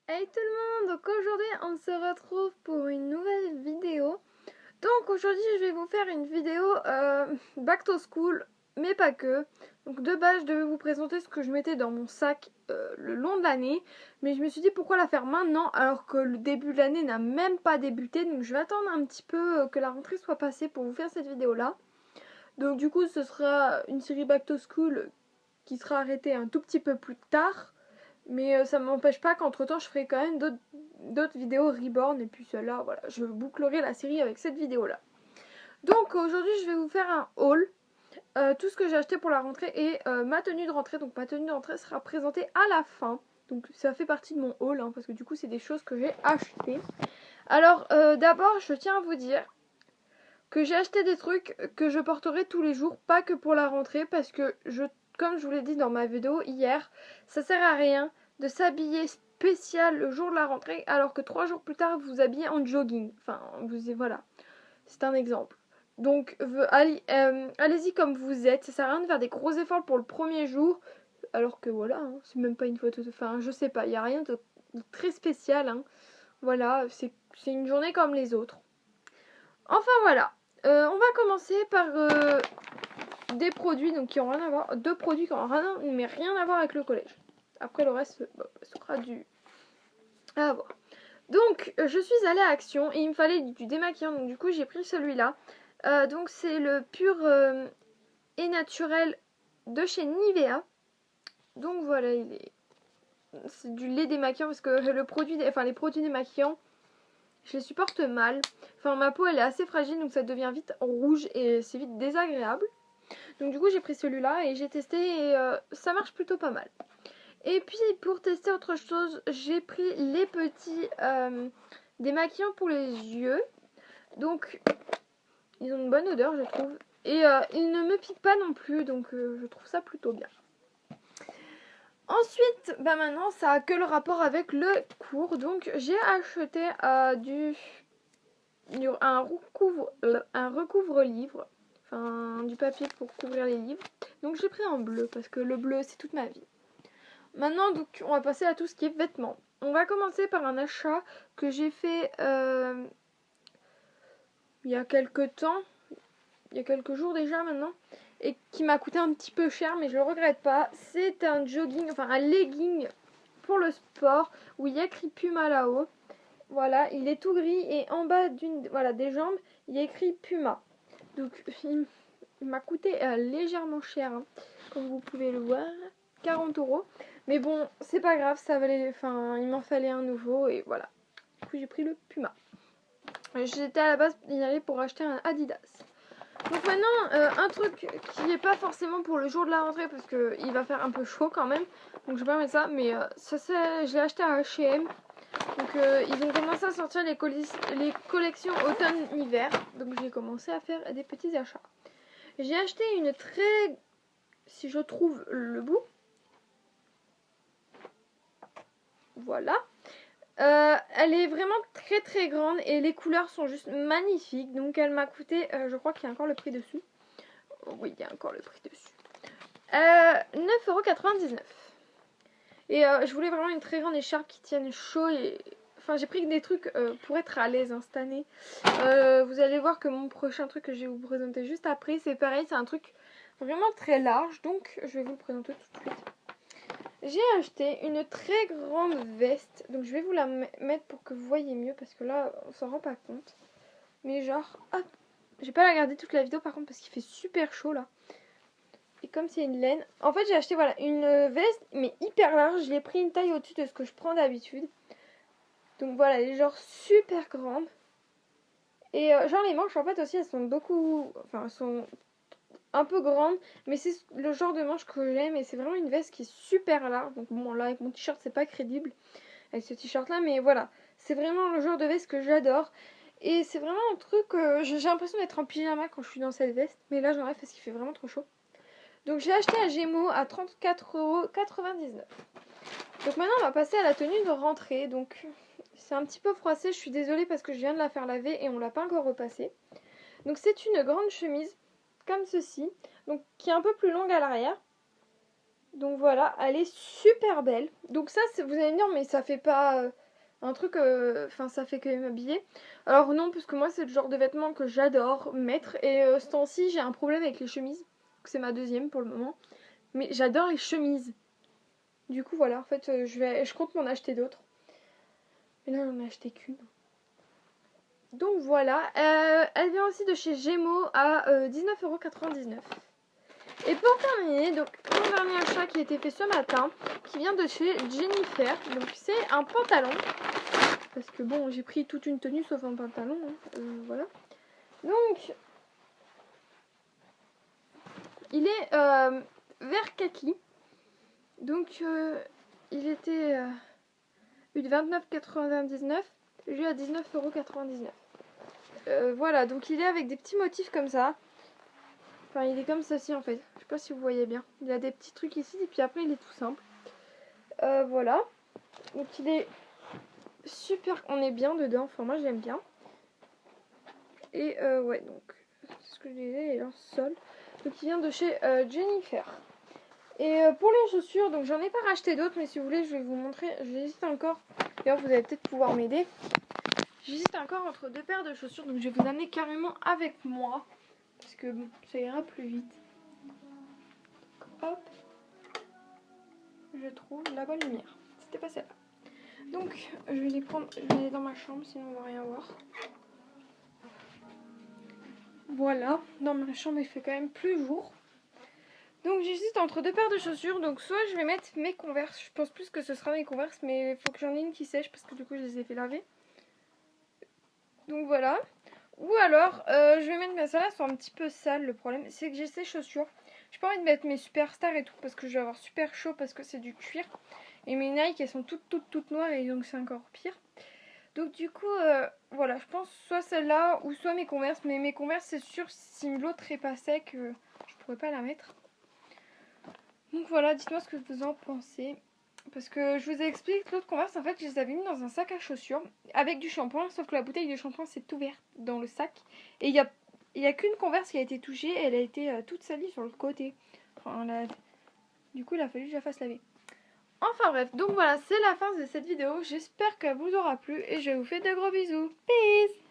Hey tout le monde, donc aujourd'hui on se retrouve pour une nouvelle vidéo. Donc aujourd'hui je vais vous faire une vidéo back to school, mais pas que. Donc de base je devais vous présenter ce que je mettais dans mon sac le long de l'année. Mais je me suis dit pourquoi la faire maintenant alors que le début de l'année n'a même pas débuté. Donc je vais attendre un petit peu que la rentrée soit passée pour vous faire cette vidéo là. Donc du coup ce sera une série back to school qui sera arrêtée un tout petit peu plus tard. Mais ça ne m'empêche pas qu'entre temps je ferai quand même d'autres vidéos Reborn. Et puis celle-là, voilà, je bouclerai la série avec cette vidéo là. Donc aujourd'hui je vais vous faire un haul. Tout ce que j'ai acheté pour la rentrée et ma tenue de rentrée. Donc ma tenue de rentrée sera présentée à la fin. Donc ça fait partie de mon haul hein, parce que du coup c'est des choses que j'ai achetées. Alors d'abord je tiens à vous dire que j'ai acheté des trucs que je porterai tous les jours, pas que pour la rentrée, parce que comme je vous l'ai dit dans ma vidéo hier, ça sert à rien de s'habiller spécial le jour de la rentrée alors que 3 jours plus tard vous vous habillez en jogging. Enfin, voilà, c'est un exemple. Donc allez-y comme vous êtes, ça sert à rien de faire des gros efforts pour le premier jour, alors que voilà, hein, c'est même pas une photo de... Enfin, je sais pas, il n'y a rien de très spécial. Hein. Voilà, c'est une journée comme les autres. Enfin voilà. On va commencer par des produits donc qui ont rien à voir, deux produits qui ont rien à voir avec le collège. Après le reste, sera à voir. Donc je suis allée à Action et il me fallait du démaquillant, donc du coup j'ai pris celui-là. Donc c'est le pur et naturel de chez Nivea. Donc voilà, c'est du lait démaquillant parce que les produits démaquillants, je les supporte mal. Enfin, ma peau elle est assez fragile donc ça devient vite rouge et c'est vite désagréable. Donc du coup j'ai pris celui-là et j'ai testé et ça marche plutôt pas mal. Et puis pour tester autre chose, j'ai pris les petits démaquillants pour les yeux. Donc ils ont une bonne odeur je trouve. Et ils ne me piquent pas non plus donc je trouve ça plutôt bien. Ensuite, maintenant ça a que le rapport avec le cours. Donc j'ai acheté un recouvre-livre. Enfin, du papier pour couvrir les livres. Donc j'ai pris en bleu parce que le bleu c'est toute ma vie. Maintenant donc on va passer à tout ce qui est vêtements. On va commencer par un achat que j'ai fait il y a quelques temps, il y a quelques jours déjà maintenant, et qui m'a coûté un petit peu cher mais je le regrette pas. C'est un jogging, enfin un legging pour le sport où il y a écrit Puma là-haut. Voilà, il est tout gris et en bas des jambes, il y a écrit Puma. Donc il m'a coûté légèrement cher, hein, comme vous pouvez le voir, 40 €. Mais bon, c'est pas grave, il m'en fallait un nouveau et voilà. Du coup, j'ai pris le Puma. J'étais à la base y aller pour acheter un Adidas. Donc maintenant, un truc qui n'est pas forcément pour le jour de la rentrée parce qu'il va faire un peu chaud quand même. Donc je vais pas mettre ça, mais je l'ai acheté à H&M. Donc ils ont commencé à sortir les collections automne-hiver. Donc j'ai commencé à faire des petits achats. J'ai acheté une très... Si je trouve le bout. Voilà. Elle est vraiment très très grande et les couleurs sont juste magnifiques. Donc elle m'a coûté, je crois qu'il y a encore le prix dessus. Oui, il y a encore le prix dessus. 9,99 €. Et je voulais vraiment une très grande écharpe qui tienne chaud et... Enfin, j'ai pris que des trucs pour être à l'aise cette année. Vous allez voir que mon prochain truc que je vais vous présenter juste après, c'est pareil, c'est un truc vraiment très large. Donc, je vais vous le présenter tout de suite. J'ai acheté une très grande veste. Donc, je vais vous la mettre pour que vous voyez mieux parce que là, on s'en rend pas compte. Mais genre, hop, je vais pas la garder toute la vidéo par contre parce qu'il fait super chaud là. Et comme c'est une laine, en fait j'ai acheté voilà une veste mais hyper large. J'ai pris une taille au-dessus de ce que je prends d'habitude. Donc voilà, elle est genre super grande. Et genre les manches en fait aussi elles sont elles sont un peu grandes. Mais c'est le genre de manche que j'aime et c'est vraiment une veste qui est super large. Donc bon là avec mon t-shirt c'est pas crédible avec ce t-shirt là. Mais voilà, c'est vraiment le genre de veste que j'adore. Et c'est vraiment un truc, j'ai l'impression d'être en pyjama quand je suis dans cette veste. Mais là j'enlève parce qu'il fait vraiment trop chaud. Donc j'ai acheté un Gémeaux à 34,99 €. Donc maintenant on va passer à la tenue de rentrée. Donc c'est un petit peu froissé, je suis désolée parce que je viens de la faire laver et on l'a pas encore repassée. Donc c'est une grande chemise comme ceci, donc qui est un peu plus longue à l'arrière. Donc voilà, elle est super belle. Donc ça, vous allez me dire, mais ça fait pas un truc... Enfin, ça fait quand même habillé. Alors non, parce que moi, c'est le genre de vêtements que j'adore mettre. Et ce temps-ci, j'ai un problème avec les chemises. C'est ma deuxième pour le moment. Mais j'adore les chemises. Du coup, voilà, en fait, je compte m'en acheter d'autres. Mais là, j'en ai acheté qu'une. Donc voilà, elle vient aussi de chez Gémeaux à 19,99 €. Et pour terminer, donc mon dernier achat qui a été fait ce matin, qui vient de chez Jennifer. Donc c'est un pantalon. Parce que bon, j'ai pris toute une tenue sauf un pantalon. Hein. Voilà. Donc, il est vert kaki. Donc, il était de 29,99 €. J'ai eu à 19,99 €. Voilà, donc il est avec des petits motifs comme ça. Enfin, il est comme ceci en fait. Je sais pas si vous voyez bien. Il a des petits trucs ici et puis après il est tout simple. Voilà. Donc il est super. On est bien dedans. Enfin, moi j'aime bien. Et ouais, donc c'est ce que je disais. Il est en sol. Donc il vient de chez Jennifer. Et pour les chaussures, donc j'en ai pas racheté d'autres, mais si vous voulez, je vais vous montrer. J'hésite encore. D'ailleurs, vous allez peut-être pouvoir m'aider. J'hésite encore entre deux paires de chaussures, donc je vais vous amener carrément avec moi. Parce que bon, ça ira plus vite. Hop. Je trouve la bonne lumière. C'était pas celle-là. Donc, je vais les prendre. Je vais aller dans ma chambre, sinon on va rien voir. Voilà. Dans ma chambre, il fait quand même plus jour. Donc, j'hésite entre deux paires de chaussures. Donc, soit je vais mettre mes Converse. Je pense plus que ce sera mes Converse, mais il faut que j'en ai une qui sèche parce que du coup, je les ai fait laver. Donc, voilà. Ou alors, je vais mettre mes celles-là sont un petit peu sales. Le problème, c'est que j'ai ces chaussures. J'ai pas envie de mettre mes Superstars et tout parce que je vais avoir super chaud parce que c'est du cuir. Et mes Nike, elles sont toutes noires et donc c'est encore pire. Donc du coup, voilà, je pense soit celle-là ou soit mes Converse. Mais mes Converse, c'est sûr, si l'autre est pas sec, je pourrais pas la mettre. Donc voilà, dites-moi ce que vous en pensez. Parce que je vous ai expliqué que l'autre Converse, en fait, je les avais mis dans un sac à chaussures avec du shampoing. Sauf que la bouteille de shampoing s'est ouverte dans le sac. Et il y a qu'une Converse qui a été touchée. Et elle a été toute salie sur le côté. Enfin, du coup, il a fallu que je la fasse laver. Enfin bref, donc voilà, c'est la fin de cette vidéo. J'espère qu'elle vous aura plu et je vous fais de gros bisous. Peace!